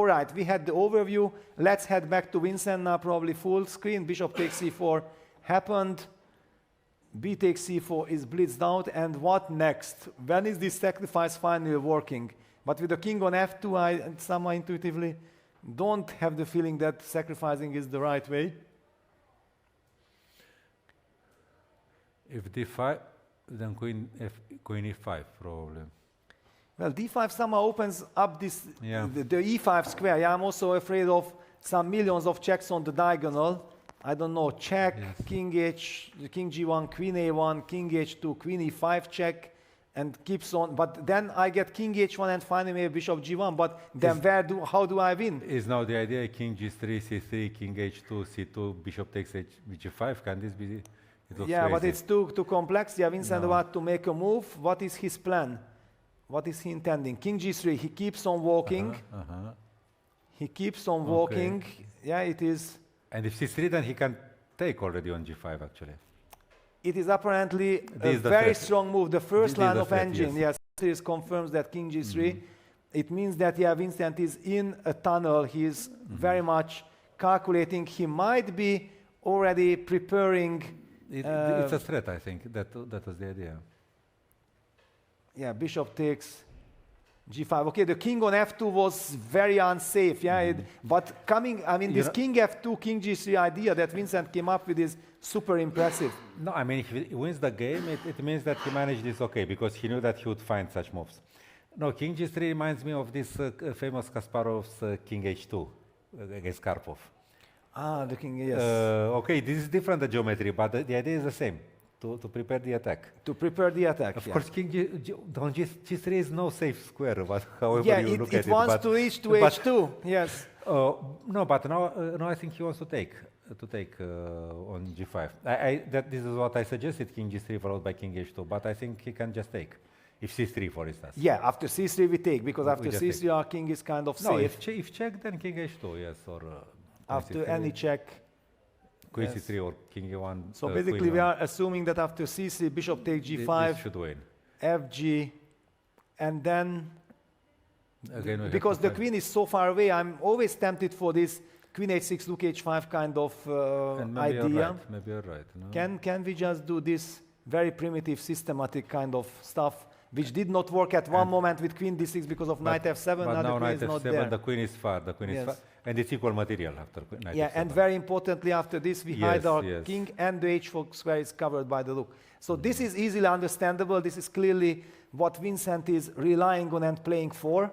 right, we had the overview. Let's head back to Vincent now, probably full screen. Bishop takes c4 happened. B takes c4 is blitzed out. And what next? When is this sacrifice finally working? But with the king on f2, I somehow intuitively don't have the feeling that sacrificing is the right way. If d5, then queen e5 probably. Well, d5 somehow opens up this the e5 square. Yeah, I'm also afraid of some millions of checks on the diagonal. I don't know, check, king h, king g1, queen a1, king h2, queen e5 check, and keeps on. But then I get king h1 and finally maybe bishop g1. But then how do I win? Is now the idea king g3, c3, king h2, c2, bishop takes g5? Can this be? Yeah, crazy. But it's too complex. Yeah, Vincent about to make a move. What is his plan? What is he intending? King g3, he keeps on walking. He keeps on walking. Yeah, it is. And if c3, then he can take already on g5, actually. It is apparently a very strong move. The first line of engine, yes, series confirms that king g3. It means that, yeah, Vincent is in a tunnel. He is very much calculating. He might be already preparing. It's a threat, I think. That was the idea. Yeah, bishop takes g5. Okay, the king on f2 was very unsafe. Yeah, but coming, I mean, this king f2, king g3 idea that Vincent came up with is super impressive. No, I mean, if he wins the game, it means that he managed this okay, because he knew that he would find such moves. No, king g3 reminds me of this famous Kasparov's king h2 against Karpov. Ah, the king, yes. Okay, this is different, the geometry, but the idea is the same. To prepare the attack. To prepare the attack, of course, king g3 is no safe square, but however you look at it. It wants to reach to h2, yes. No, but now I think he wants to take on g5. This is what I suggested, king g3 followed by king h2, but I think he can just take. If c3, for instance. Yeah, after c3 we take, because after c3 our king is kind of safe. No, if check, then king h2, yes, or after any check. Queen c3 or king e1. So basically we are assuming that after c3, bishop takes g5, this should win. fg, and then, again, because the queen is so far away, I'm always tempted for this queen h6, rook h5 kind of idea. Maybe you're right. No? Can we just do this very primitive, systematic kind of stuff, which did not work at one moment with queen d6 because of knight f7, but now knight f7, the queen is far, and it's equal material after knight f7. And very importantly, after this, we hide our king, and the h4 square is covered by the rook. So this is easily understandable. This is clearly what Vincent is relying on and playing for.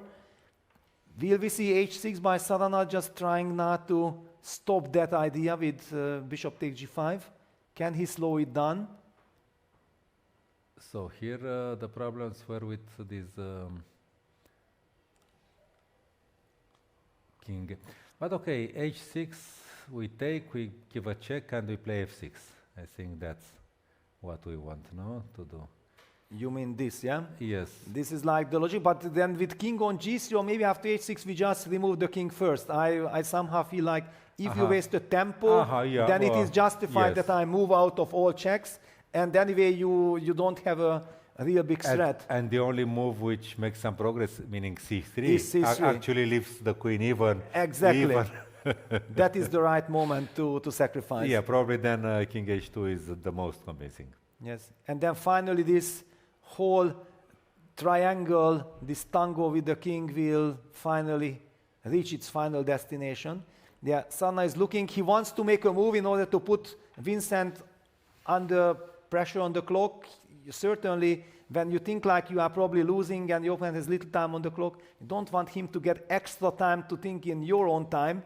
Will we see h6 by Sarana just trying not to stop that idea with bishop takes g5? Can he slow it down? So here the problems were with this king. But okay, h6, we take, we give a check, and we play f6. I think that's what we want, no, to do. You mean this, yeah? Yes. This is like the logic, but then with king on g3, or maybe after h6, we just remove the king first. I somehow feel like if you waste the tempo, then it is justified that I move out of all checks, and anyway you don't have a real big threat. And the only move which makes some progress, meaning c3, actually leaves the queen even. Exactly. That is the right moment to sacrifice. Yeah, probably then king h2 is the most convincing. Yes, and then finally this whole triangle, this tango with the king will finally reach its final destination. Yeah, Sarana is looking, he wants to make a move in order to put Vincent under pressure on the clock. Certainly, when you think like you are probably losing and your opponent has little time on the clock, you don't want him to get extra time to think in your own time.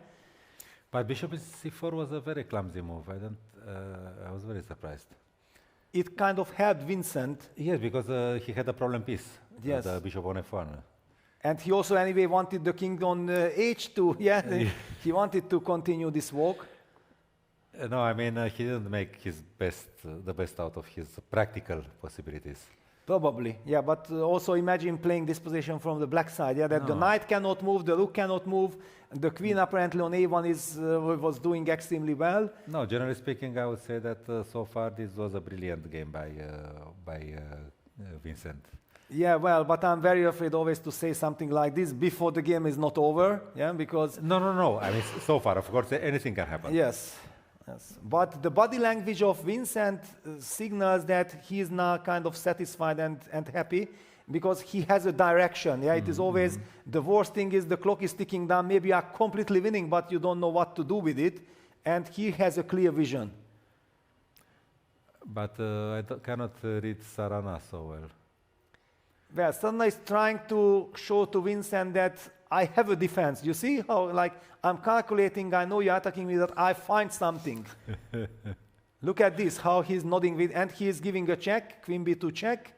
But bishop c4 was a very clumsy move. I was very surprised. It kind of helped Vincent. Yes, because he had a problem piece. Yes. The bishop on f1. And he also anyway wanted the king on h2. Yeah, he wanted to continue this walk. No, I mean, he didn't make his the best out of his practical possibilities. Probably, yeah, but also imagine playing this position from the black side, yeah, that the knight cannot move, the rook cannot move, the queen apparently on a1 was doing extremely well. No, generally speaking, I would say that so far this was a brilliant game by Vincent. Yeah, well, but I'm very afraid always to say something like this before the game is not over, yeah, because No. I mean, so far, of course, anything can happen. yes, yes. But the body language of Vincent signals that he is now kind of satisfied and happy because he has a direction. Yeah, it is always the worst thing is the clock is ticking down. Maybe you are completely winning, but you don't know what to do with it. And he has a clear vision. But I cannot read Sarana so well. Well, Sarana is trying to show to Vincent that I have a defense. You see how, like, I'm calculating, I know you're attacking me, that I find something. Look at this, how he's nodding with, and he is giving a check, queen b2 check.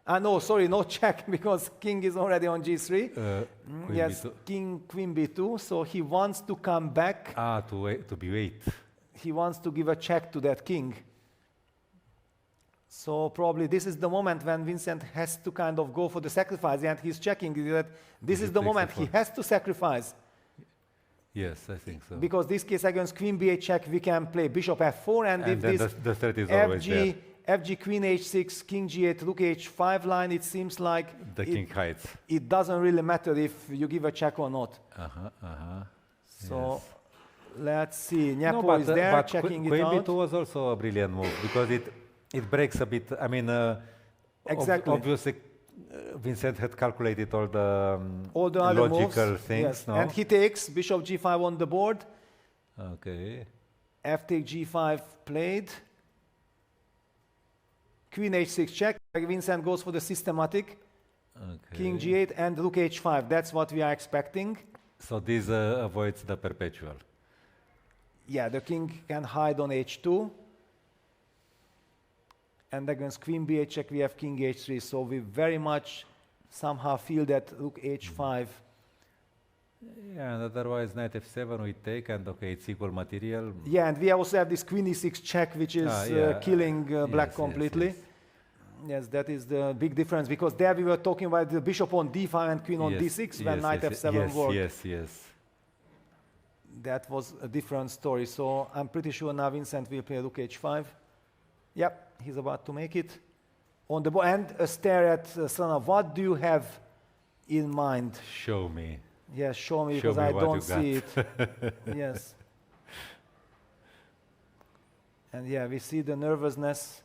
No, sorry, no check, because king is already on g3. Yes, B2. Queen b2, so he wants to come back. To be wait. He wants to give a check to that king. So probably this is the moment when Vincent has to kind of go for the sacrifice, and he's checking that this is the moment he has to sacrifice. Yes, I think so. Because this case against queen b8 check, we can play bishop f4, and if then this the threat is always there. fg queen h6, king g8, rook h5 line, it seems like The king hides. it doesn't really matter if you give a check or not. So Yes. let's see. Nyapo is there but checking it Queen out. b2 was also a brilliant move because it breaks a bit. I mean, Exactly. obviously, Vincent had calculated all the other logical moves. things. Yes. No? And he takes bishop g5 on the board. Okay. F take g5 played. Queen h6 check. Vincent goes for the systematic. Okay. King g8 and rook h5. That's what we are expecting. So this avoids the perpetual. Yeah, the king can hide on h2. And against queen b8 check, we have king h3. So we very much somehow feel that rook h5. Yeah, and otherwise knight f7 we take, and okay, it's equal material. Yeah, and we also have this queen e6 check, which is killing black yes, completely. Yes, that is the big difference, because there we were talking about the bishop on d5 and queen on d6 when knight f7 worked. Yes. That was a different story. So I'm pretty sure now Vincent will play rook h5. Yep, he's about to make it. On the and a stare at Sarana. What do you have in mind? Show me. Yes, show me, Show because me I what don't you see it. Yes. And yeah, we see the nervousness.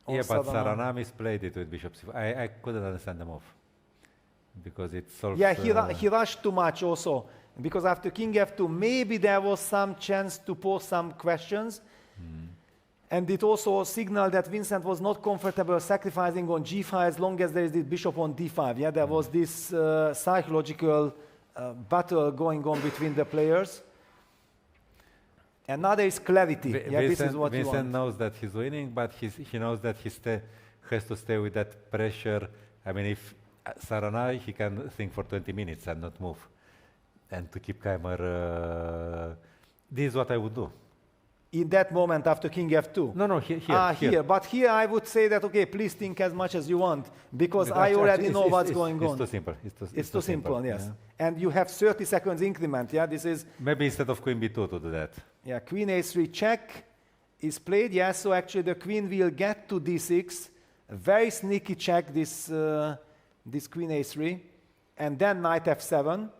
Yeah, but Sarana misplayed it with bishop c5. I couldn't understand the move because it solves. Yeah, he rushed too much also, because after king f2, maybe there was some chance to pose some questions. And it also signaled that Vincent was not comfortable sacrificing on g5 as long as there is this bishop on d5. Yeah, there was this psychological battle going on between the players. And now there is clarity. Yeah, this is what Vincent you want. knows that he's winning, but he knows that he has to stay with that pressure. I mean, if Sarana, he can think for 20 minutes and not move. And to keep Keymer, this is what I would do. In that moment after king f2? No, here. But here I would say that, okay, please think as much as you want, because I already know what's going on. It's too simple. It's too simple, yes. Yeah. And you have 30 seconds increment, yeah? This is... Maybe instead of queen b2 to do that. Yeah, queen a3 check is played, yeah, so actually the queen will get to d6. A very sneaky check, this queen a3. And then knight f7.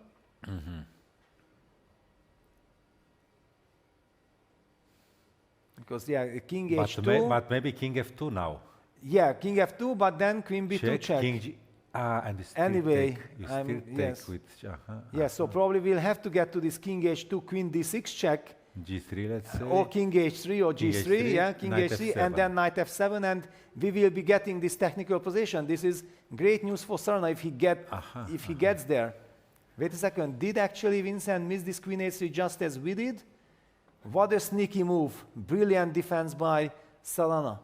Because, yeah, king h2. But maybe king f2 now. Yeah, king f2, but then queen b2 check. King g and you still anyway, take, you still take yes. with... Yeah, so probably we'll have to get to this king h2, queen d6 check. g3, let's say. Or king h3 or king g3, h3, yeah, king knight h3, f7. and then knight f7, and we will be getting this technical position. This is great news for Sarana if he gets there. Wait a second, did actually Vincent miss this queen h3 just as we did? What a sneaky move. Brilliant defense by Sarana.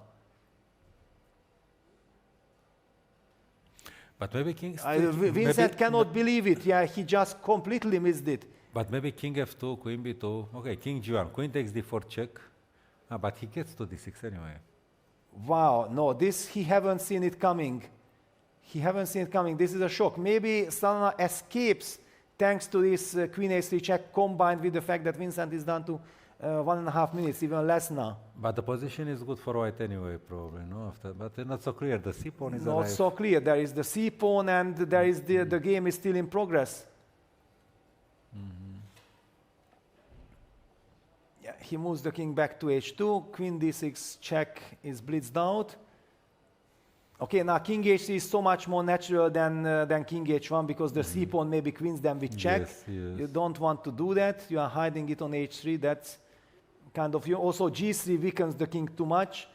But maybe king... Vincent cannot believe it. Yeah, he just completely missed it. But maybe king f2, queen b2. Okay, king g1, queen takes d4 check. But he gets to d6 anyway. Wow, no, this he haven't seen it coming. He haven't seen it coming. This is a shock. Maybe Sarana escapes thanks to this queen a3 check combined with the fact that Vincent is down to 1.5 minutes, even less now. But the position is good for white anyway, probably, no? After, but not so clear. The c pawn is Not alive. so clear. There is the c pawn, and there is the game is still in progress. Yeah, he moves the king back to h2. Queen d6 check is blitzed out. Okay, now king h3 is so much more natural than king h1 because the c pawn maybe queens them with check. Yes, yes. You don't want to do that. You are hiding it on h3. That's kind of you. Also, g3 weakens the king too much,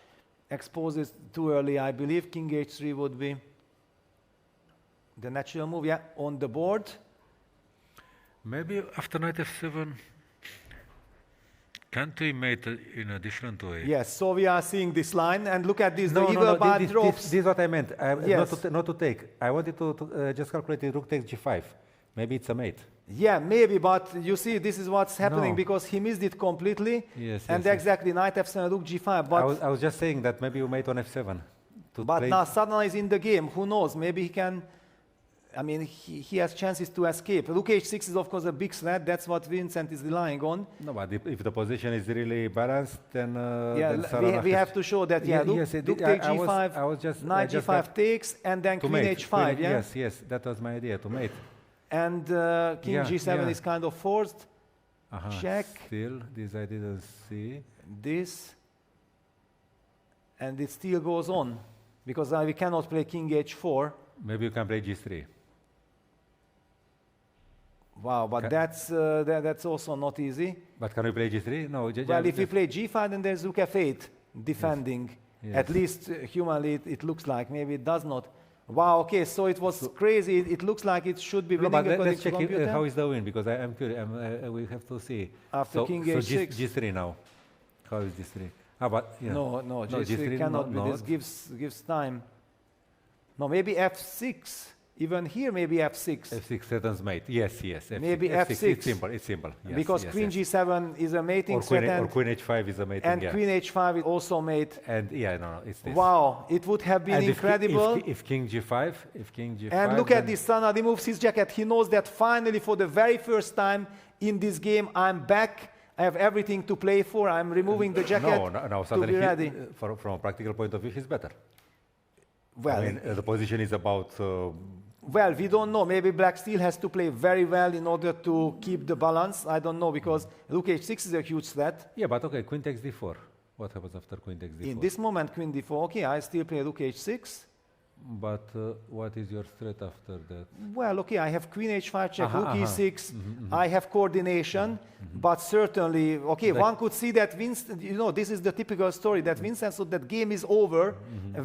exposes too early, I believe. King h3 would be the natural move. Yeah, on the board. Maybe after knight f7, can't we mate in a different way? Yes, so we are seeing this line, and look at this. No, The no, evil no. bar This drops. is what I meant. Yes. Not to take. I wanted to just calculate the rook takes g5. Maybe it's a mate. Yeah, maybe, but you see, this is what's happening No. because he missed it completely. Yes, And yes, exactly, knight f7, rook g5. But I was just saying that maybe you mate on f7. But now Sarana is in the game. Who knows? Maybe he can. I mean, he has chances to escape. Rook h6 is, of course, a big threat. That's what Vincent is relying on. No, but if the position is really balanced, then Yeah, then Sarana we has- have to show that. Yeah, rook, yes, rook I take g5, I was just knight just g5 that- takes, and then to queen mate. h5. Yeah, Yes, yes, that was my idea, to mate. and king Yeah, g7 yeah. is kind of forced. Check. Still, this I didn't see. This, and it still goes on because we cannot play king h4. Maybe you can play g3. Wow, but that's also not easy. But can we play g3? No. Well, if we play g5, then there's rook f8 defending. Yes. At least humanly it looks like. Maybe it does not. Wow, okay, so it was crazy. It looks like it should be No, winning but according let's to check computer. how is the win, because I'm curious. We have to see. After king h6. G3 now. How is g3? Ah, but yeah. No, G3 cannot be. This gives time. No, maybe f6. Even here, maybe f6. F6 threatens mate. Yes, yes. F6. Maybe F6. It's simple. It's simple. Yes, Because yes, queen yes. g7 is a mating or threat, queen h5 is a mating. and yeah. queen h5 is also mate. And yeah, no, it's this. Wow, it would have been And incredible. If king g5, And look at this, Sarana removes his jacket. He knows that finally, for the very first time in this game, I'm back. I have everything to play for. I'm removing the jacket No, to suddenly be ready. from a practical point of view, he's better. Well, I mean, the position is about. well, we don't know. Maybe black still has to play very well in order to keep the balance. I don't know, because rook h6 is a huge threat. Yeah, but okay, queen takes d4. What happens after queen takes d4? In this moment, queen d4. Okay, I still play rook h6. But what is your threat after that? Well, okay, I have queen h5 check, rook Uh-huh. e6. I have coordination, but certainly, okay, one could see that Vincent, this is the typical story, that Vincent thought that game is over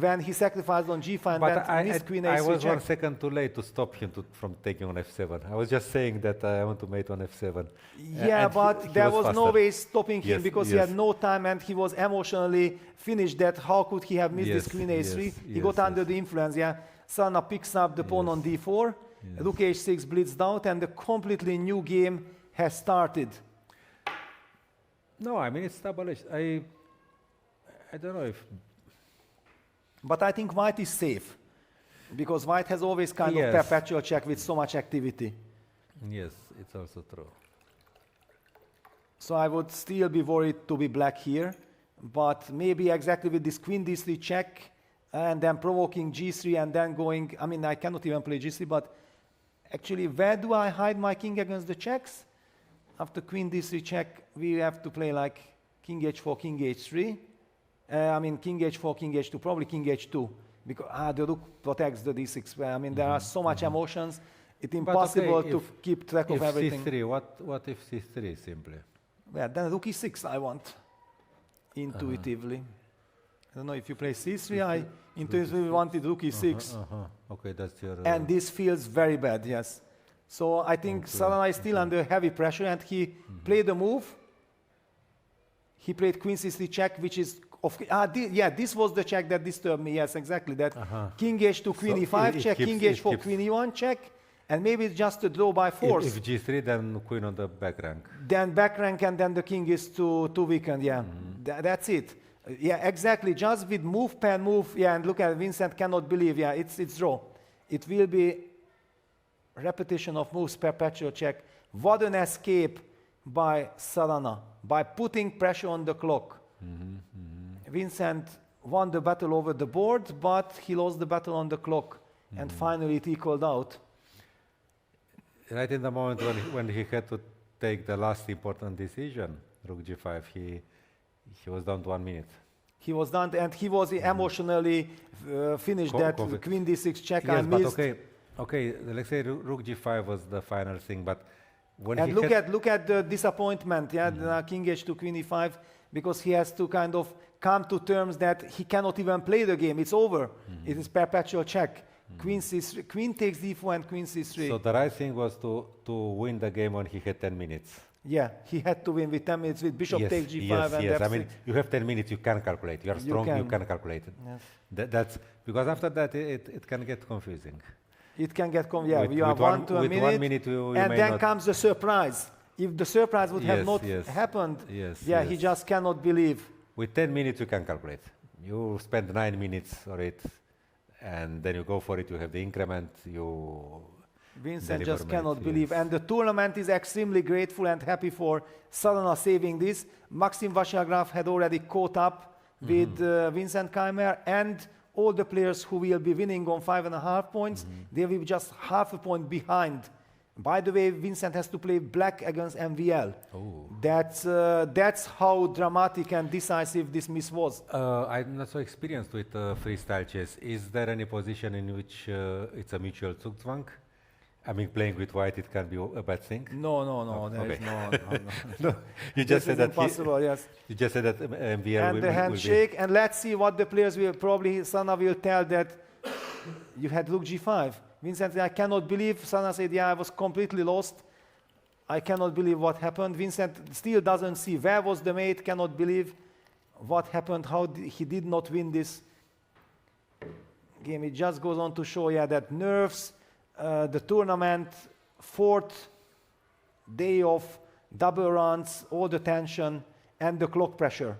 when he sacrificed on g5 and But then missed queen I h3 was 1 check. second too late to stop him from taking on f7. I was just saying that I want to mate on f7. Yeah, And but he there was no faster. way stopping him Yes, because he yes. had no time and he was emotionally finished that how could he have missed this Yes, queen h3? yes, He got yes, under yes. the influence, yeah. Sarana picks up the pawn on d4, rook h6 blitzed out, and a completely new game has started. No, I mean, it's double-edged. I don't know if... But I think white is safe because white has always kind of Yes. perpetual check with so much activity. Yes, it's also true. So I would still be worried to be black here, but maybe exactly with this queen d3 check and then provoking g3 and then going, I mean, I cannot even play g3, but actually, where do I hide my king against the checks? After queen d3 check, we have to play like king h4, king h3. I mean, king h4, king h2, probably king h2, because the rook protects the d6. I mean, there are so much emotions, it's impossible to keep track of If everything. c3, what if c3 simply? Well, then rook e6 I want, intuitively. I don't know, if you play c3, I intuitively wanted rook e6. Okay, that's your... And this feels very bad, yes. So I think Sarana is still under heavy pressure, and he played a move. He played queen c3 check, which is... this was the check that disturbed me, yes, exactly. That king h2, queen So e5 it check, keeps- king it h4, keeps- queen e1 check, and maybe it's just a draw by force. If g3, then queen on the back rank. Then back rank, and then the king is too weakened, yeah. That's it. Yeah, exactly, just with move, pen, move, yeah, and look at Vincent cannot believe, yeah, it's draw. It will be repetition of moves, perpetual check. What an escape. by Sarana, by putting pressure on the clock. Vincent won the battle over the board, but he lost the battle on the clock, and finally it equaled out. Right in the moment when he had to take the last important decision, rook g5, he was down to 1 minute. He was done, and he was emotionally finished that queen d6 check. I missed. But okay, let's say rook g5 was the final thing, but when and look at the disappointment, the king h2, queen e5, because he has to kind of come to terms that he cannot even play the game. It's over. It is perpetual check. Queen c3, queen takes d4 and queen c3. So the right thing was to win the game when he had 10 minutes. Yeah, he had to win with 10 minutes with bishop takes g5 and yes. f6. I mean, you have 10 minutes, you can calculate. You are strong, you can calculate it. Yes. That's because after that it can get confusing. It can get you are with 1 minute, you and may then not comes the surprise. If the surprise would have not happened, he just cannot believe. With 10 minutes you can calculate. You spend 9 minutes on it, and then you go for it, you have the increment, Vincent just cannot believe. And the tournament is extremely grateful and happy for Sarana saving this. Maxim Vachier-Graf had already caught up with Vincent Keymer, and all the players who will be winning on 5.5 points, they will be just half a point behind. By the way, Vincent has to play black against MVL. That's how dramatic and decisive this miss was. I'm not so experienced with freestyle chess. Is there any position in which it's a mutual Zugzwang? I mean, playing with white, it can be a bad thing? No, there is no. You just said that impossible, yes. You just said that MVL and the handshake, and let's see what the players will probably, Sarana will tell that you had rook g5. Vincent said, I cannot believe. Sarana said, yeah, I was completely lost. I cannot believe what happened. Vincent still doesn't see where was the mate, cannot believe what happened, how he did not win this game. It just goes on to show, that nerves, the tournament, 4th day of double runs, all the tension, and the clock pressure.